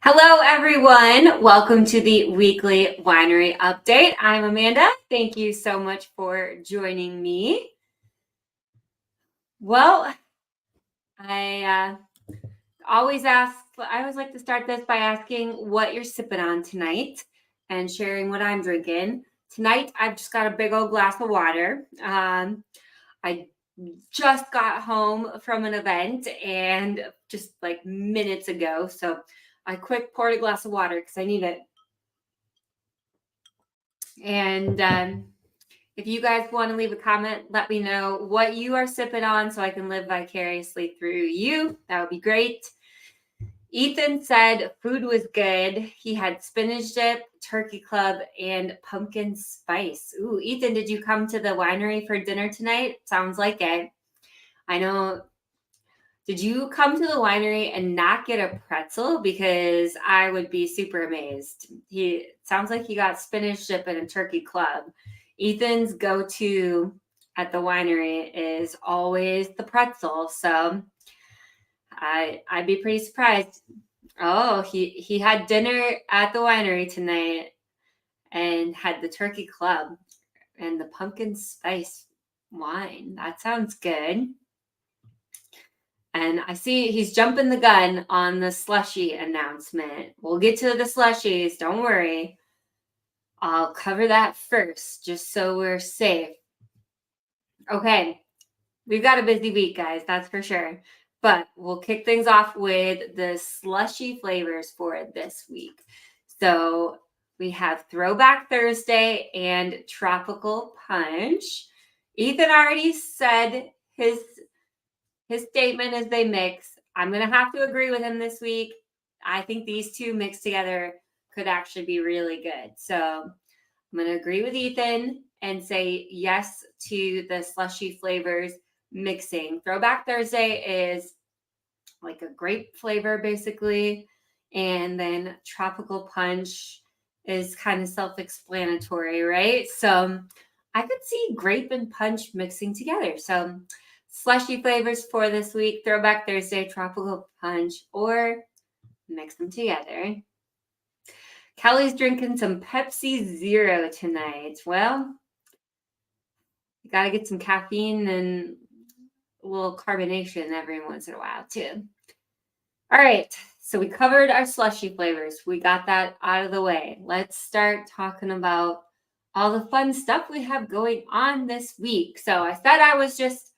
Hello, everyone. Welcome to the weekly winery update. I'm Amanda. Thank you so much for joining me. Well, I always like to start this by asking what you're sipping on tonight and sharing what I'm drinking. Tonight, I've just got a big old glass of water. I just got home from an event and just like minutes ago. So I quick poured a glass of water because I need it. And if you guys want to leave a comment, let me know what you are sipping on so I can live vicariously through you. That would be great. Ethan said food was good. He had spinach dip, turkey club, and pumpkin spice. Ooh, Ethan, did you come to the winery for dinner tonight? Sounds like it. I know. Did you come to the winery and not get a pretzel? Because I would be super amazed. He sounds like he got spinach dip and a turkey club. Ethan's go-to at the winery is always the pretzel. So I'd be pretty surprised. Oh, he had dinner at the winery tonight and had the turkey club and the pumpkin spice wine. That sounds good. And I see he's jumping the gun on the slushy announcement. We'll get to the slushies. Don't worry. I'll cover that first, just so we're safe. Okay. We've got a busy week, guys. That's for sure. But we'll kick things off with the slushy flavors for this week. So we have Throwback Thursday and Tropical Punch. Ethan already said his statement as they mix. I'm going to have to agree with him this week. I think these two mixed together could actually be really good. So I'm going to agree with Ethan and say yes to the slushy flavors mixing. Throwback Thursday is like a grape flavor, basically. And then Tropical Punch is kind of self-explanatory, right? So I could see grape and punch mixing together. So slushy flavors for this week, Throwback Thursday, Tropical Punch, or mix them together. Kelly's drinking some Pepsi Zero tonight. Well, you got to get some caffeine and a little carbonation every once in a while, too. All right, so we covered our slushy flavors. We got that out of the way. Let's start talking about all the fun stuff we have going on this week. So I said I was just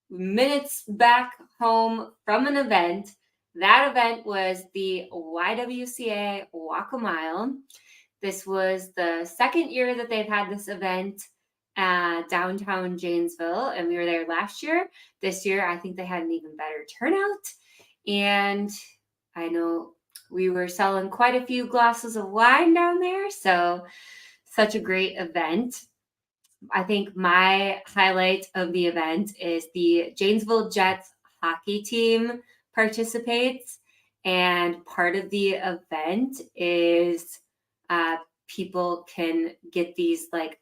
minutes back home from an event. That event was the YWCA Walk a Mile. This was the second year that they've had this event at downtown Janesville, and we were there last year. This year, I think they had an even better turnout. And I know we were selling quite a few glasses of wine down there. So such a great event. I think my highlight of the event is the Janesville Jets hockey team participates. And part of the event is people can get these like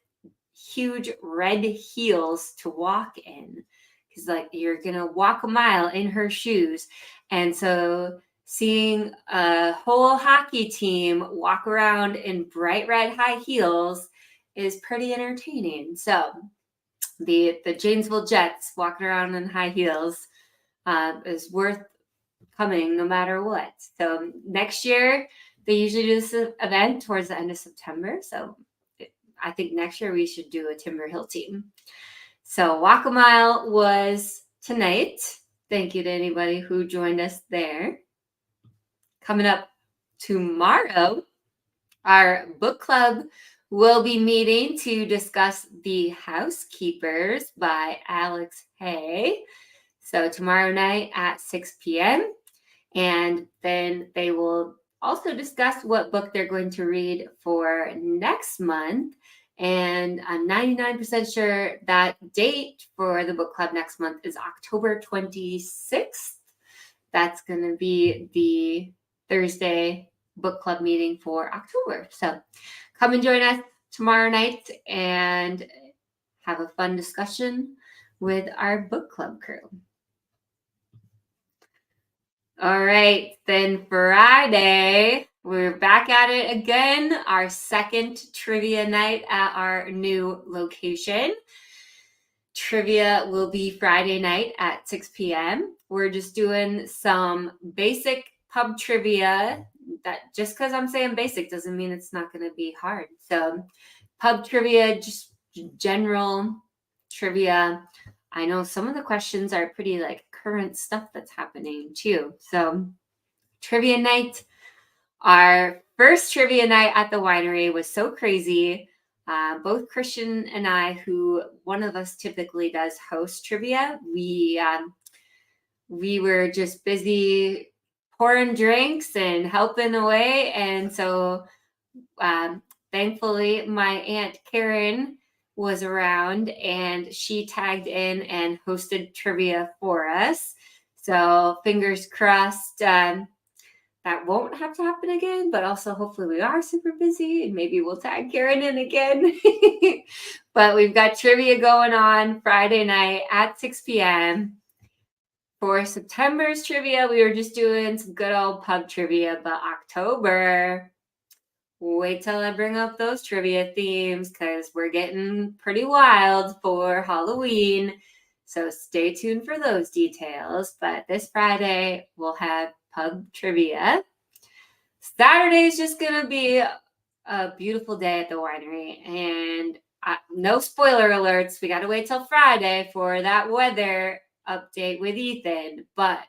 huge red heels to walk in. Because like you're going to walk a mile in her shoes. And so seeing a whole hockey team walk around in bright red high heels is pretty entertaining. So the Janesville Jets walking around in high heels is worth coming no matter what. So next year, they usually do this event towards the end of September. So I think next year we should do a Timber Hill team. So Walk a Mile was tonight. Thank you to anybody who joined us there. Coming up tomorrow, our book club will be meeting to discuss The Housekeepers by Alex Hay. So tomorrow night at 6 p.m. And then they will also discuss what book they're going to read for next month. And I'm 99% sure that date for the book club next month is October 26th. That's going to be the Thursday book club meeting for October. So come and join us tomorrow night and have a fun discussion with our book club crew. All right, then Friday, We're back at it again, our second trivia night at our new location. Trivia will be Friday night at 6 p.m. We're just doing some basic pub trivia. That just because I'm saying basic doesn't mean it's not going to be hard. So pub trivia, just general trivia. I know some of the questions are pretty like current stuff that's happening too. So trivia night. Our first trivia night at the winery was so crazy. Both Christian and I, who one of us typically does host trivia, we were just busy pouring drinks and helping away. And so thankfully, my Aunt Karen was around and she tagged in and hosted trivia for us. So fingers crossed. That won't have to happen again, but also hopefully we are super busy and maybe we'll tag Karen in again. But we've got trivia going on Friday night at 6 p.m. For September's trivia, we were just doing some good old pub trivia, but October, wait till I bring up those trivia themes because we're getting pretty wild for Halloween. So stay tuned for those details. But this Friday, we'll have pub trivia. Saturday is just going to be a beautiful day at the winery. And no spoiler alerts. We got to wait till Friday for that weather update with Ethan. But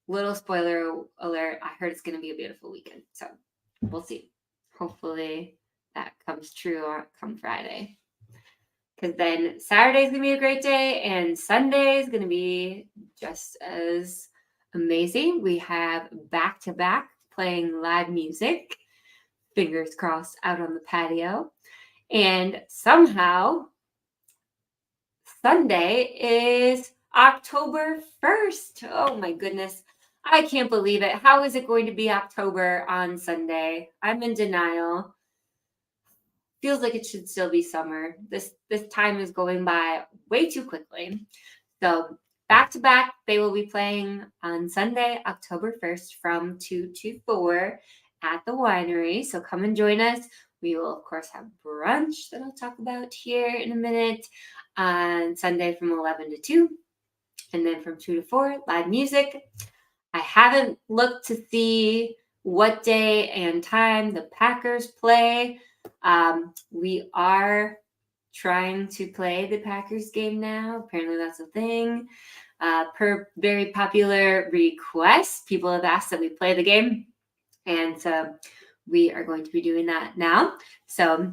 little spoiler alert, I heard it's going to be a beautiful weekend. So we'll see. Hopefully that comes true come Friday. Because then Saturday's going to be a great day and Sunday is going to be just as amazing. We have back-to-back playing live music, fingers crossed, out on the patio. And somehow Sunday is October 1st. Oh my goodness. I can't believe it. How is it going to be October on Sunday? I'm in denial. Feels like it should still be summer. This time is going by way too quickly. So back to back, they will be playing on Sunday, October 1st from 2 to 4 at the winery. So come and join us. We will, of course, have brunch that I'll talk about here in a minute on Sunday from 11 to 2. And then from 2 to 4, live music. I haven't looked to see what day and time the Packers play. We are trying to play the Packers game now. Apparently that's a thing. Per very popular request, people have asked that we play the game. And so we are going to be doing that now. So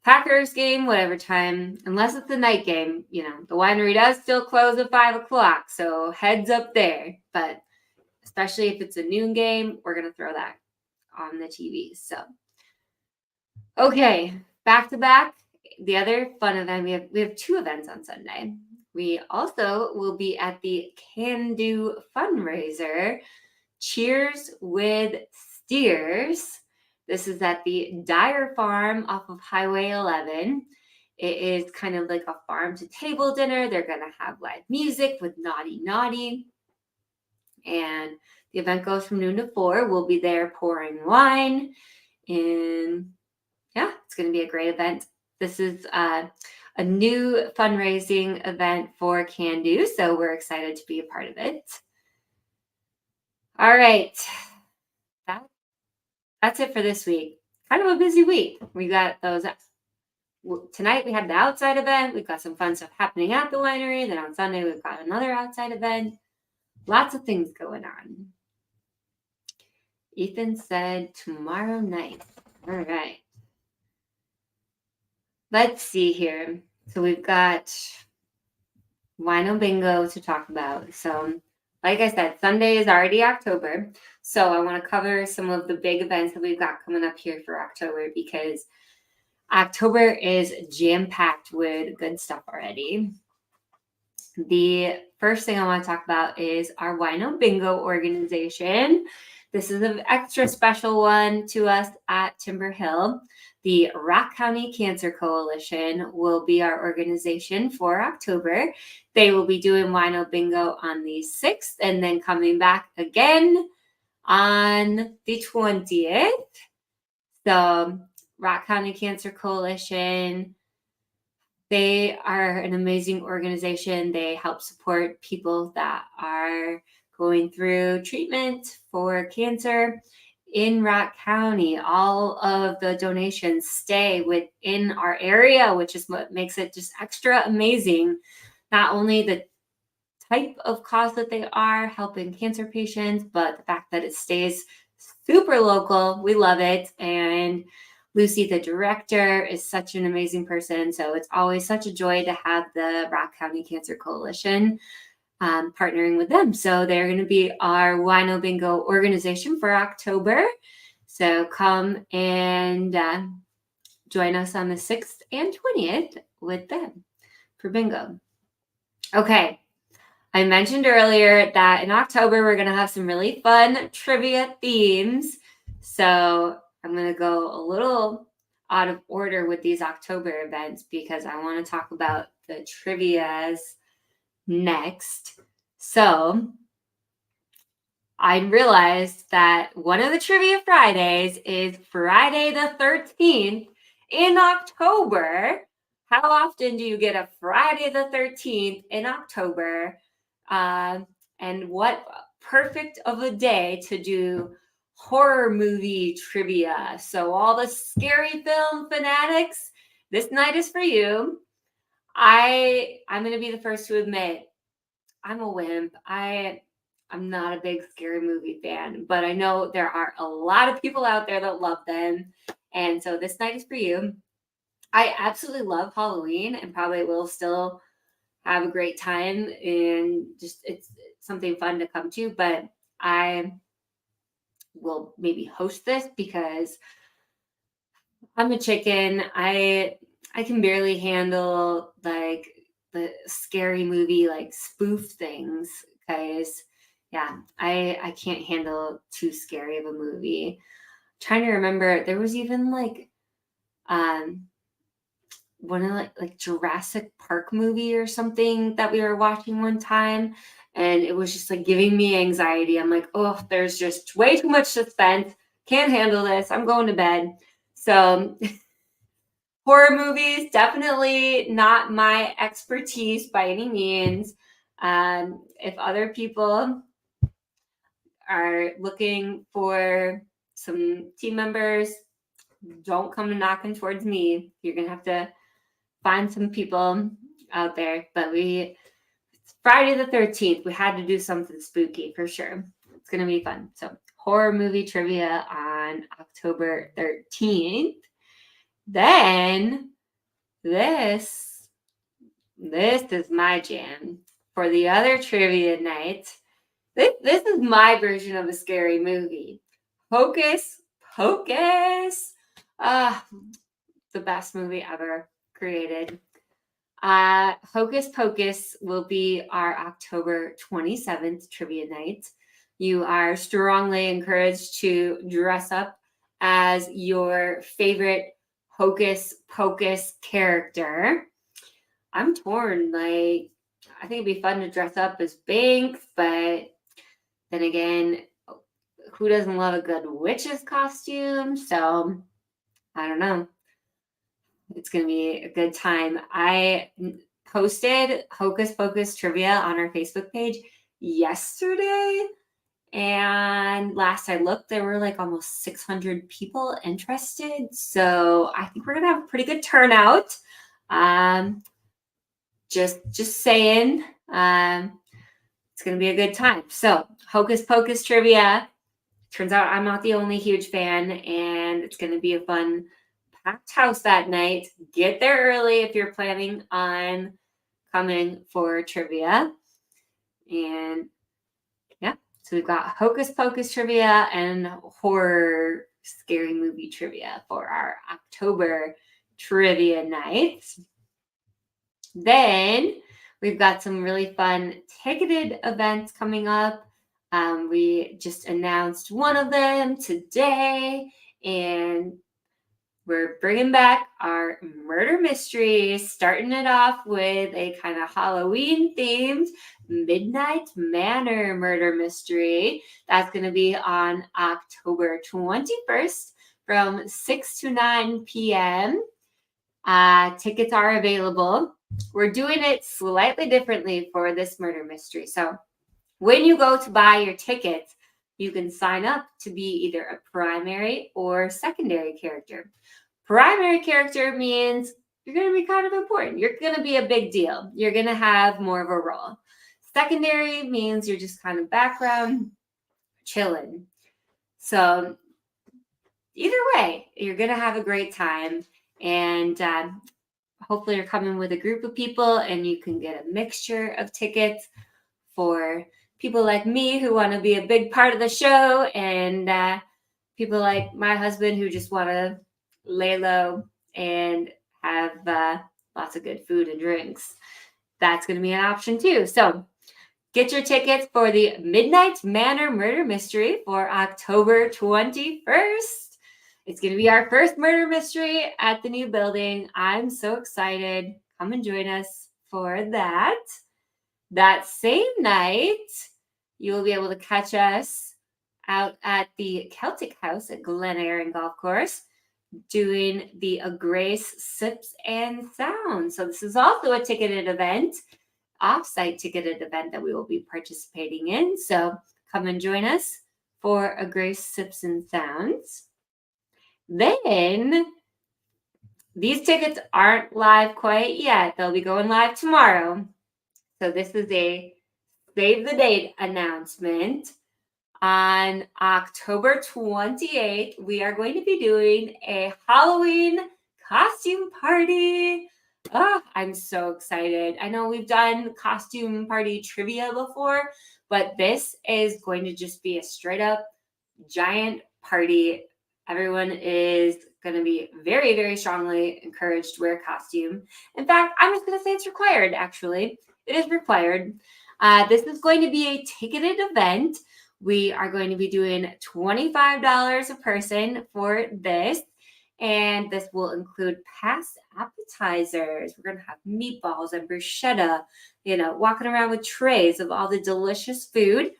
Packers game, whatever time, unless it's the night game, the winery does still close at 5 o'clock. So heads up there. But especially if it's a noon game, we're going to throw that on the TV. So, okay, back to back. The other fun event, we have 2 events on Sunday. We also will be at the Can Do fundraiser, Cheers with Steers. This is at the Dyer Farm off of Highway 11. It is kind of like a farm to table dinner. They're going to have live music with Naughty Naughty. And the event goes from noon to 4. We'll be there pouring wine. And yeah, it's going to be a great event. This is a new fundraising event for Can Do, so we're excited to be a part of it. All right. That's it for this week. Kind of a busy week. We got those. Tonight we had the outside event. We've got some fun stuff happening at the winery. Then on Sunday we've got another outside event. Lots of things going on. Ethan said tomorrow night. All right. Let's see here. So we've got Wino Bingo to talk about. So like I said, Sunday is already October. So I want to cover some of the big events that we've got coming up here for October because October is jam-packed with good stuff already. The first thing I want to talk about is our Wino Bingo organization. This is an extra special one to us at Timber Hill. The Rock County Cancer Coalition will be our organization for October. They will be doing Wino Bingo on the 6th and then coming back again on the 20th. So Rock County Cancer Coalition, they are an amazing organization. They help support people that are going through treatment for cancer in Rock County. All of the donations stay within our area, which is what makes it just extra amazing. Not only the type of cause that they are helping cancer patients, but the fact that it stays super local. We love it. And Lucy, the director, is such an amazing person. So it's always such a joy to have the Rock County Cancer Coalition partnering with them. So they're going to be our Wino Bingo organization for October. So come and join us on the 6th and 20th with them for bingo. Okay. I mentioned earlier that in October, we're going to have some really fun trivia themes. So I'm going to go a little out of order with these October events because I want to talk about the trivias next. So I realized that one of the Trivia Fridays is Friday the 13th in October. How often do you get a Friday the 13th in October? And what perfect of a day to do horror movie trivia. So all the scary film fanatics, this night is for you. I'm going to be the first to admit I'm a wimp. I'm not a big scary movie fan, but I know there are a lot of people out there that love them. And so this night is for you. I absolutely love Halloween and probably will still have a great time, and just it's something fun to come to, but I will maybe host this because I'm a chicken. I can barely handle like the scary movie like spoof things because yeah, I can't handle too scary of a movie. I'm trying to remember, there was even like one of like Jurassic Park movie or something that we were watching one time, and it was just like giving me anxiety. I'm like, oh, there's just way too much suspense. Can't handle this. I'm going to bed. So horror movies, definitely not my expertise by any means. If other people are looking for some team members, don't come knocking towards me. You're going to have to find some people out there. But it's Friday the 13th. We had to do something spooky for sure. It's going to be fun. So horror movie trivia on October 13th. Then this is my jam for the other trivia night. This is my version of a scary movie. Hocus Pocus. The best movie ever created. Hocus Pocus will be our October 27th trivia night. You are strongly encouraged to dress up as your favorite Hocus Pocus character. I'm torn. Like, I think it'd be fun to dress up as Binks, but then again, who doesn't love a good witch's costume? So I don't know. It's going to be a good time. I posted Hocus Pocus trivia on our Facebook page yesterday. And last I looked, there were like almost 600 people interested. So I think we're going to have a pretty good turnout. Just saying, it's going to be a good time. So Hocus Pocus trivia. Turns out I'm not the only huge fan, and it's going to be a fun packed house that night. Get there early if you're planning on coming for trivia. And yeah, so we've got Hocus Pocus trivia and horror scary movie trivia for our October trivia night. Then we've got some really fun ticketed events coming up. We just announced one of them today, and we're bringing back our murder mystery, starting it off with a kind of Halloween-themed Midnight Manor murder mystery. That's going to be on October 21st from 6 to 9 p.m. Tickets are available. We're doing it slightly differently for this murder mystery. So when you go to buy your tickets, you can sign up to be either a primary or secondary character. Primary character means you're going to be kind of important. You're going to be a big deal. You're going to have more of a role. Secondary means you're just kind of background, chilling. So either way, you're going to have a great time. And hopefully you're coming with a group of people and you can get a mixture of tickets for people like me who want to be a big part of the show, and people like my husband who just want to lay low and have lots of good food and drinks. That's going to be an option too. So get your tickets for the Midnight Manor Murder Mystery for October 21st. It's going to be our first murder mystery at the new building. I'm so excited. Come and join us for that. That same night, you will be able to catch us out at the Celtic House at Glen Erin Golf Course doing the A Grace Sips and Sounds. So this is also a ticketed event, off-site ticketed event that we will be participating in. So come and join us for A Grace Sips and Sounds. Then these tickets aren't live quite yet. They'll be going live tomorrow. So this is a save the date announcement. On October 28th, we are going to be doing a Halloween costume party. Oh, I'm so excited. I know we've done costume party trivia before, but this is going to just be a straight up giant party. Everyone is going to be very, very strongly encouraged to wear a costume. In fact, I'm just going to say it's required, actually. It is required. This is going to be a ticketed event. We are going to be doing $25 a person for this. And this will include past appetizers. We're going to have meatballs and bruschetta, walking around with trays of all the delicious food.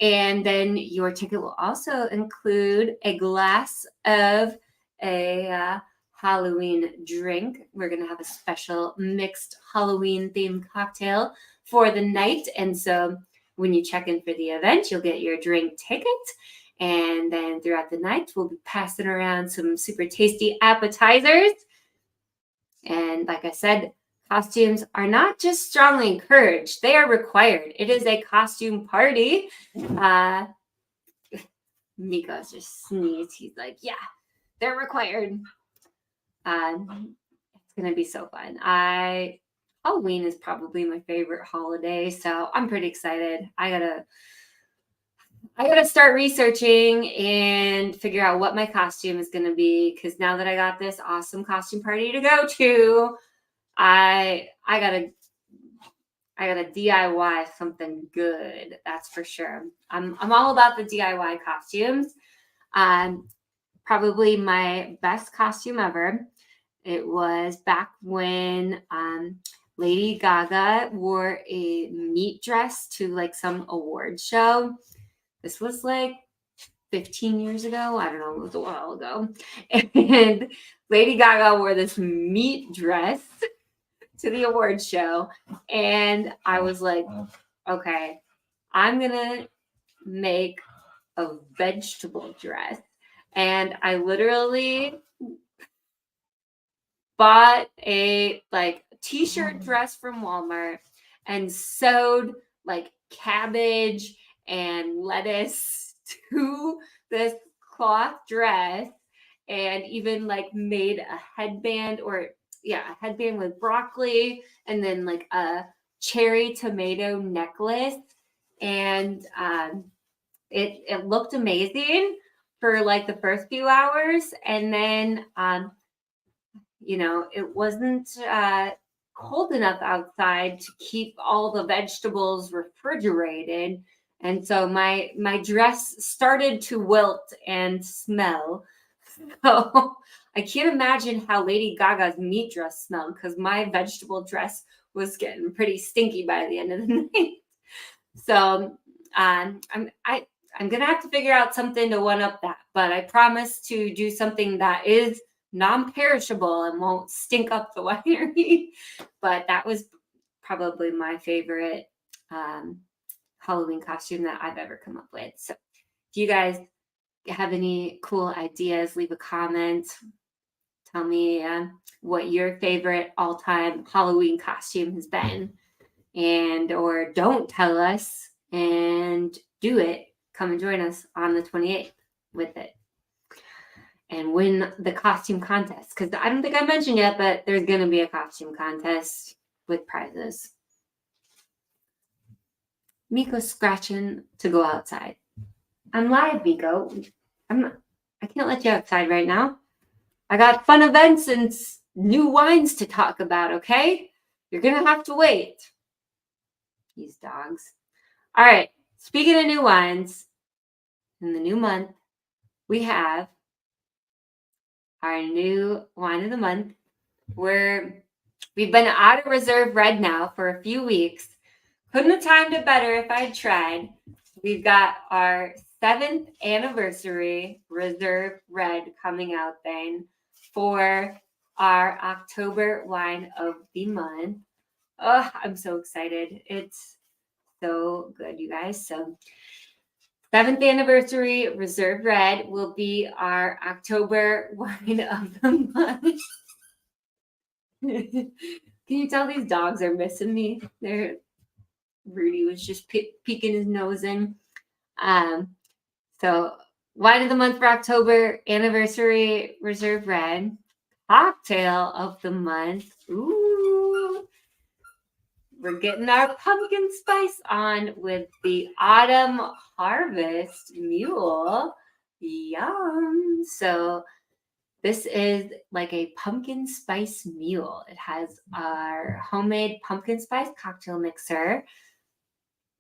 And then your ticket will also include a glass of a Halloween drink. We're going to have a special mixed Halloween themed cocktail for the night. And so when you check in for the event, you'll get your drink ticket. And then throughout the night, we'll be passing around some super tasty appetizers. And like I said, costumes are not just strongly encouraged, they are required. It is a costume party. Miko's just sneezed. He's like, yeah, they're required. It's going to be so fun. Halloween is probably my favorite holiday, so I'm pretty excited. I gotta start researching and figure out what my costume is going to be, because now that I got this awesome costume party to go to, I gotta DIY something good. That's for sure. I'm all about the DIY costumes. Probably my best costume ever. It was back when Lady Gaga wore a meat dress to like some award show. This was like 15 years ago. I don't know. It was a while ago. And Lady Gaga wore this meat dress to the award show. And I was like, okay, I'm going to make a vegetable dress. And I literally bought a t-shirt dress from Walmart and sewed like cabbage and lettuce to this cloth dress, and even like made a headband a headband with broccoli, and then like a cherry tomato necklace. And it looked amazing for like the first few hours. And then, it wasn't cold enough outside to keep all the vegetables refrigerated. And so my dress started to wilt and smell. So I can't imagine how Lady Gaga's meat dress smelled because my vegetable dress was getting pretty stinky by the end of the night. So I'm gonna have to figure out something to one up that, but I promise to do something that is non-perishable and won't stink up the winery. But that was probably my favorite Halloween costume that I've ever come up with. So if you guys have any cool ideas, leave a comment. Tell me what your favorite all-time Halloween costume has been. And or don't tell us and do it. Come and join us on the 28th with it. And win the costume contest. Because I don't think I mentioned yet, but there's going to be a costume contest with prizes. Miko's scratching to go outside. I'm live, Miko. I can't let you outside right now. I got fun events and new wines to talk about, okay? You're going to have to wait. These dogs. All right. Speaking of new wines, in the new month, we have our new wine of the month. We've been out of Reserve Red now for a few weeks. Couldn't have timed it better if I'd tried. We've got our 7th anniversary Reserve Red coming out then for our October wine of the month. Oh, I'm so excited. It's so good, you guys. So 7th anniversary Reserve Red will be our October wine of the month. Can you tell these dogs are missing me? Rudy was just peeking his nose in. So wine of the month for October, anniversary Reserve Red. Cocktail of the month. Ooh. We're getting our pumpkin spice on with the Autumn Harvest Mule. Yum. So this is like a pumpkin spice mule. It has our homemade pumpkin spice cocktail mixer,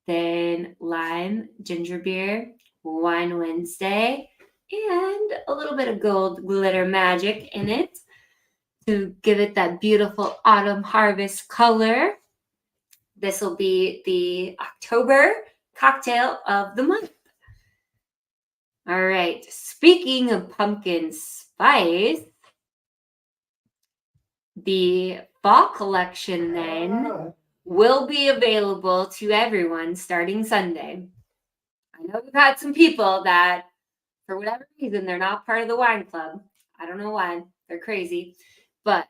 then lime, ginger beer, Wine Wednesday, and a little bit of gold glitter magic in it to give it that beautiful autumn harvest color. This will be the October cocktail of the month. All right. Speaking of pumpkin spice, the fall collection then will be available to everyone starting Sunday. I know we've had some people that, for whatever reason, they're not part of the wine club. I don't know why. They're crazy. But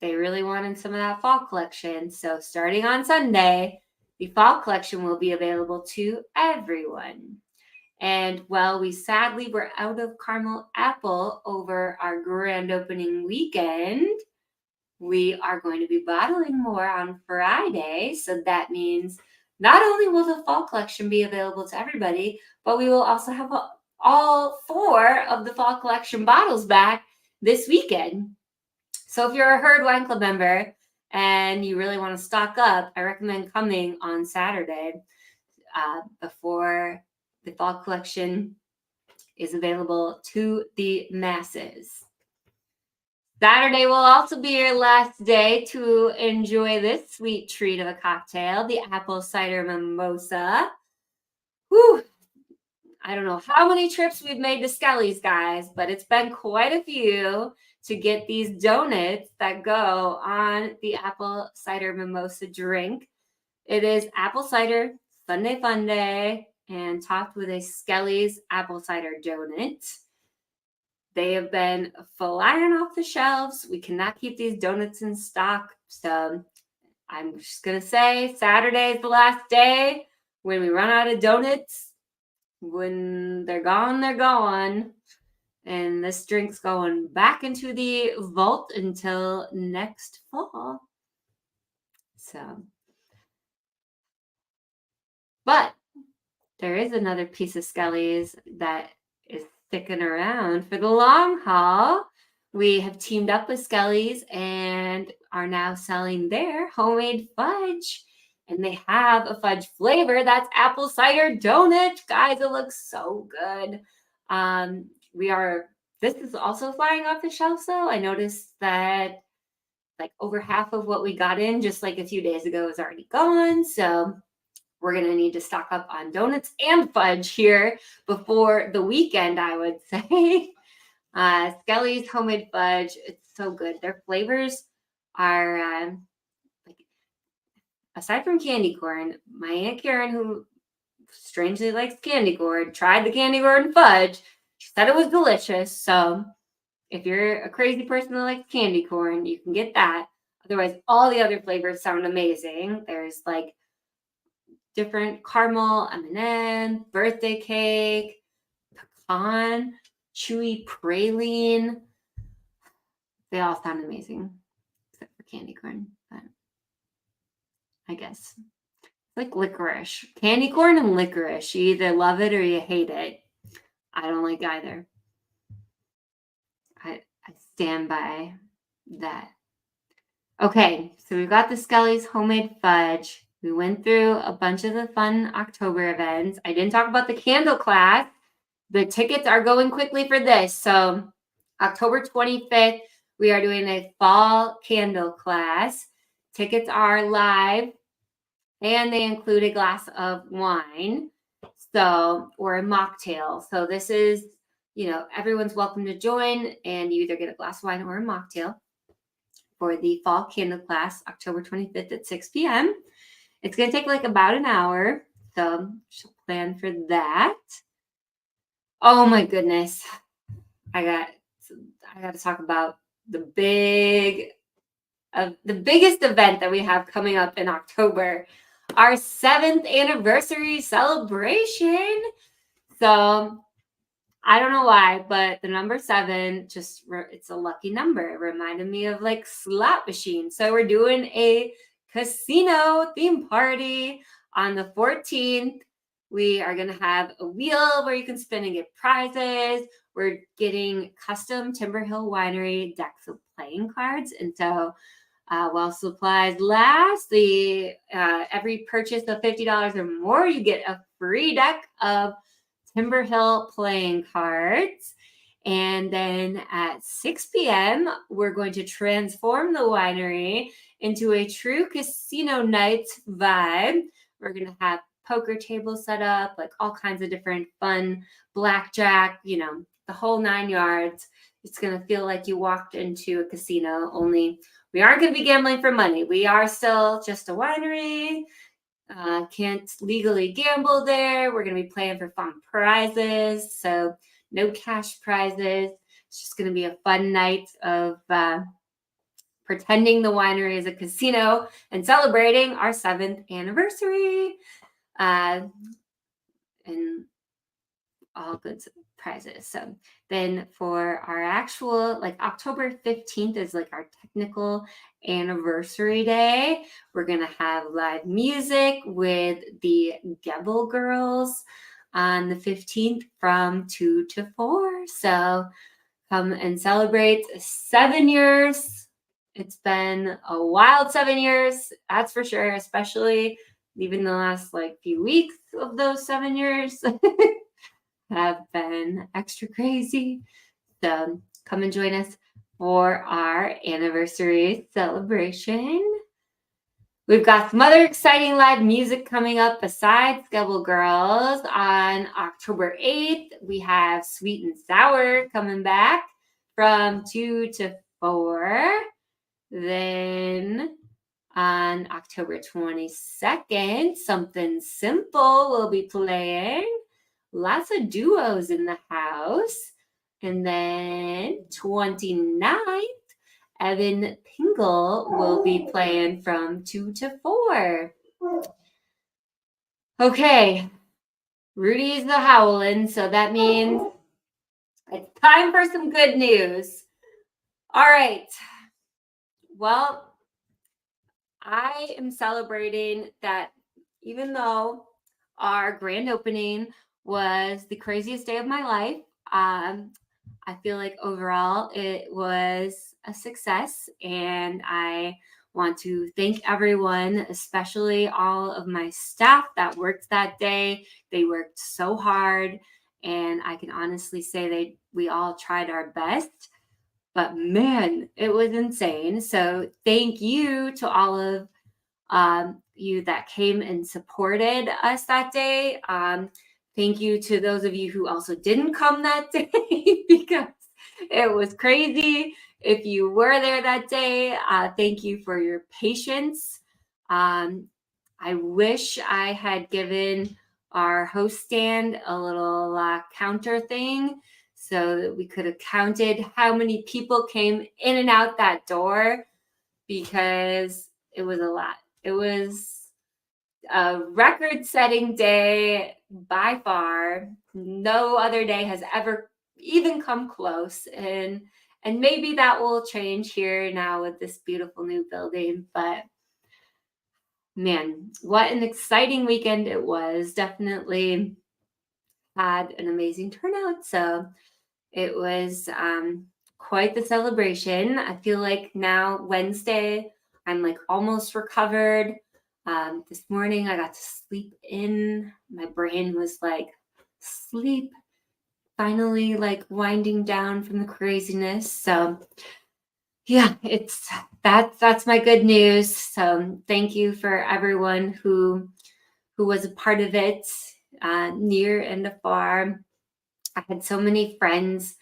they really wanted some of that fall collection. So starting on Sunday, the fall collection will be available to everyone. And well, we sadly were out of caramel apple over our grand opening weekend. We are going to be bottling more on Friday. So that means not only will the fall collection be available to everybody, but we will also have all 4 of the fall collection bottles back this weekend. So if you're a Herd Wine Club member and you really want to stock up, I recommend coming on Saturday before the fall collection is available to the masses. Saturday will also be your last day to enjoy this sweet treat of a cocktail, the apple cider mimosa. Whew. I don't know how many trips we've made to Skelly's, guys, but it's been quite a few to get these donuts that go on the apple cider mimosa drink. It is apple cider, Sunday Fun Day, and topped with a Skelly's apple cider donut. They have been flying off the shelves. We cannot keep these donuts in stock. So I'm just going to say Saturday is the last day. When we run out of donuts, when they're gone, they're gone. And this drink's going back into the vault until next fall. So, but there is another piece of Skelly's that is sticking around for the long haul. We have teamed up with Skelly's and are now selling their homemade fudge. And they have a fudge flavor that's apple cider donut. Guys, it looks so good. We are this is also flying off the shelf. So I noticed that like over half of what we got in just like a few days ago is already gone. So we're going to need to stock up on donuts and fudge here before the weekend, I would say. Skelly's homemade fudge, it's so good. Their flavors are like, aside from candy corn, my Aunt Karen, who strangely likes candy corn, tried the candy corn fudge. She said it was delicious. So if you're a crazy person that likes candy corn, you can get that. Otherwise, all the other flavors sound amazing. There's like different caramel, M&M, birthday cake, pecan, chewy praline. They all sound amazing, except for candy corn. But I guess it's like licorice. Candy corn and licorice. You either love it or you hate it. I don't like either. I stand by that. Okay, so we've got the Skelly's homemade fudge. We went through a bunch of the fun October events. I didn't talk about the candle class. The tickets are going quickly for this. So October 25th, we are doing a fall candle class. Tickets are live and they include a glass of wine. Or a mocktail. So this is, everyone's welcome to join and you either get a glass of wine or a mocktail for the fall candle class, October 25th at 6 p.m. It's going to take like about an hour. So she'll plan for that. Oh my goodness. I got to talk about the biggest event that we have coming up in October, our 7th anniversary celebration. So I don't know why, but the number 7, it's a lucky number. It reminded me of like slot machines. So we're doing a casino theme party on the 14th. We are going to have a wheel where you can spin and get prizes. We're getting custom Timber Hill Winery decks of playing cards. And so while supplies last, every purchase of $50 or more, you get a free deck of Timber Hill playing cards. And then at 6 p.m., we're going to transform the winery into a true casino night vibe. We're going to have poker tables set up, like all kinds of different fun blackjack, the whole 9 yards. It's going to feel like you walked into a casino, only we aren't going to be gambling for money. We are still just a winery. Can't legally gamble there. We're going to be playing for fun prizes. So no cash prizes. It's just going to be a fun night of pretending the winery is a casino and celebrating our 7th anniversary. And all good prizes. So then for our actual, like October 15th is like our technical anniversary day. We're going to have live music with the Gebel girls on the 15th from 2 to 4. So come and celebrate 7 years. It's been a wild 7 years, that's for sure, especially even the last like few weeks of those 7 years have been extra crazy. So come and join us for our anniversary celebration. We've got some other exciting live music coming up besides Gebel Girls. On October 8th, we have Sweet and Sour coming back from 2 to 4. Then on October 22nd, Something Simple will be playing. Lots of duos in the house. And then 29th, Evan Pingle will be playing from 2 to 4. Okay, Rudy's the howling, so that means it's time for some good news. All right. Well, I am celebrating that even though our grand opening was the craziest day of my life, I feel like overall it was a success, and I want to thank everyone, especially all of my staff that worked that day. They worked so hard, And I can honestly say we all tried our best. But man, it was insane. So thank you to all of you that came and supported us that day. Thank you to those of you who also didn't come that day because it was crazy. If you were there that day, thank you for your patience. I wish I had given our host stand a little counter thing so that we could have counted how many people came in and out that door, because it was a lot. It was a record-setting day by far. No other day has ever even come close, and maybe that will change here now with this beautiful new building. But man, what an exciting weekend it was. Definitely had an amazing turnout. So it was quite the celebration. I feel like now Wednesday, I'm like almost recovered. This morning I got to sleep in. My brain was like, sleep, finally like winding down from the craziness. So yeah, that's my good news. So thank you for everyone who was a part of it, near and afar. I had so many friends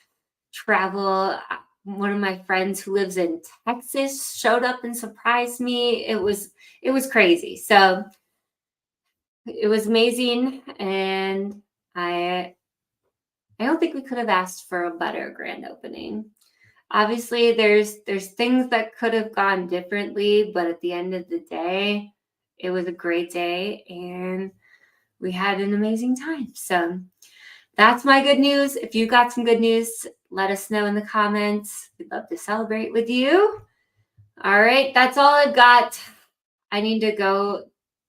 travel. One of my friends who lives in Texas showed up and surprised me. It was crazy. So it was amazing, and I don't think we could have asked for a better grand opening. Obviously, there's things that could have gone differently, but at the end of the day, it was a great day, and we had an amazing time. So that's my good news. If you got some good news, let us know in the comments. We'd love to celebrate with you. All right, that's all I've got. I need to go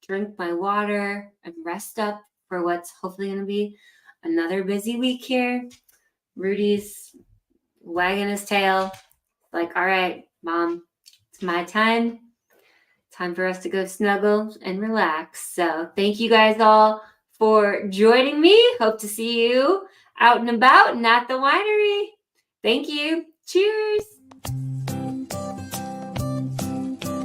drink my water and rest up for what's hopefully going to be another busy week here. Rudy's wagging his tail, like, all right, Mom, it's my time. Time for us to go snuggle and relax. So thank you guys all for joining me. Hope to see you out and about and at the winery. Thank you. Cheers.